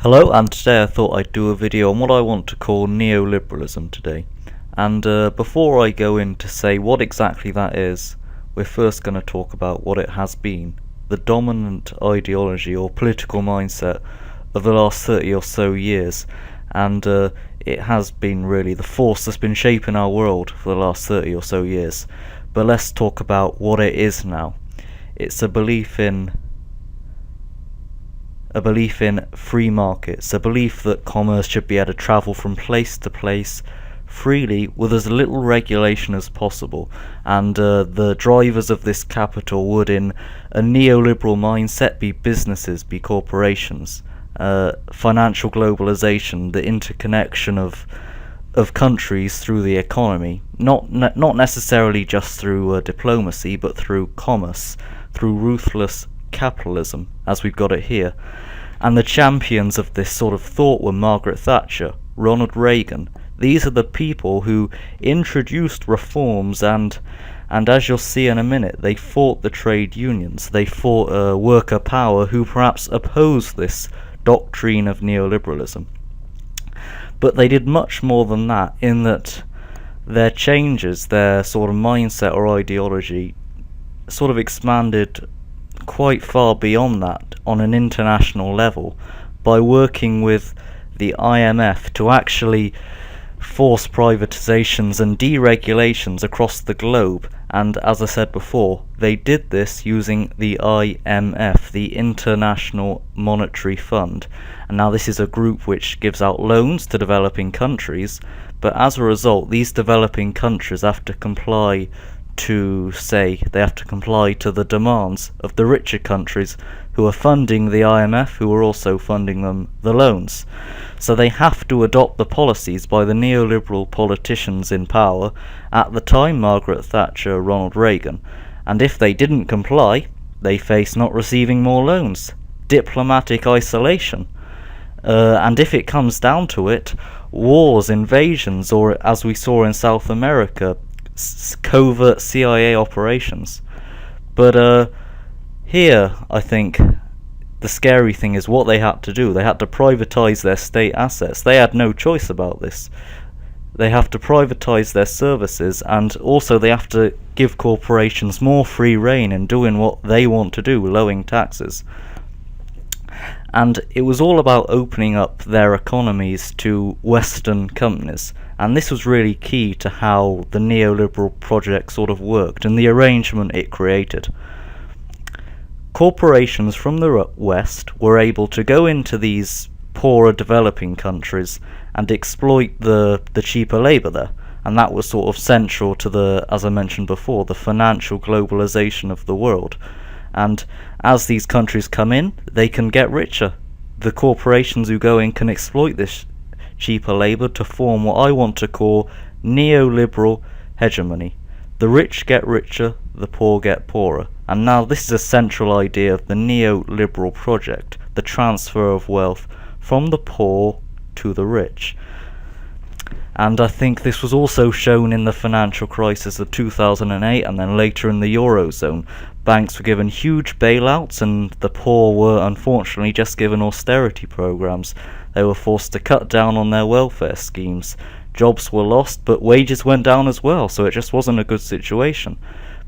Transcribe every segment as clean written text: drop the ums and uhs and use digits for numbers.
Hello, and today I thought I'd do a video on what I want to call neoliberalism today. And before I go in to say what exactly that is, we're first going to talk about what it has been, the dominant ideology or political mindset of the last 30 or so years. And it has been really the force that's been shaping our world for the last 30 or so years. But let's talk about what it is now. It's a belief in free markets, a belief that commerce should be able to travel from place to place freely with as little regulation as possible, and the drivers of this capital would, in a neoliberal mindset, be businesses, be corporations, financial globalization, the interconnection of countries through the economy, not necessarily just through diplomacy, but through commerce, through ruthless capitalism, as we've got it here. And the champions of this sort of thought were Margaret Thatcher, Ronald Reagan. These are the people who introduced reforms, and as you'll see in a minute, they fought the trade unions, they fought worker power who perhaps opposed this doctrine of neoliberalism. But they did much more than that, in that their changes, their sort of mindset or ideology, sort of expanded quite far beyond that on an international level by working with the IMF to actually force privatizations and deregulations across the globe. And as I said before, they did this using the IMF, the International Monetary Fund. And now this is a group which gives out loans to developing countries, but as a result these developing countries have to comply to the demands of the richer countries who are funding the IMF, who are also funding them the loans. So they have to adopt the policies by the neoliberal politicians in power at the time, Margaret Thatcher, Ronald Reagan, and if they didn't comply, they face not receiving more loans, diplomatic isolation, and if it comes down to it, wars, invasions, or as we saw in South America, covert CIA operations. But here I think the scary thing is what they had to do. They had to privatize their state assets. They had no choice about this. They have to privatize their services, and also they have to give corporations more free rein in doing what they want to do, lowering taxes. And it was all about opening up their economies to Western companies. And this was really key to how the neoliberal project sort of worked and the arrangement it created. Corporations from the West were able to go into these poorer developing countries and exploit the cheaper labour there. And that was sort of central to the, as I mentioned before, the financial globalization of the world. And as these countries come in, they can get richer. The corporations who go in can exploit this cheaper labour to form what I want to call neoliberal hegemony. The rich get richer, the poor get poorer. And now this is a central idea of the neoliberal project, the transfer of wealth from the poor to the rich. And I think this was also shown in the financial crisis of 2008 and then later in the Eurozone. Banks were given huge bailouts and the poor were unfortunately just given austerity programs. They were forced to cut down on their welfare schemes. Jobs were lost, but wages went down as well, so it just wasn't a good situation.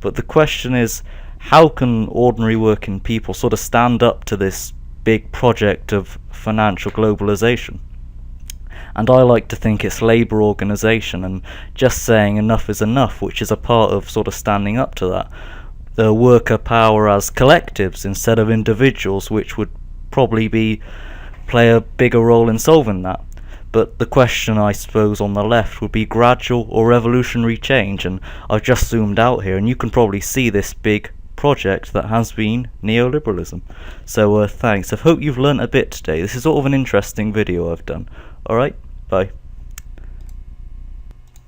But the question is, how can ordinary working people sort of stand up to this big project of financial globalization? And I like to think it's labour organisation and just saying enough is enough, which is a part of sort of standing up to that. The worker power as collectives instead of individuals, which would probably play a bigger role in solving that. But the question, I suppose, on the left would be gradual or revolutionary change, and I've just zoomed out here and you can probably see this big project that has been neoliberalism. So thanks. I hope you've learnt a bit today. This is sort of an interesting video I've done. Alright, bye.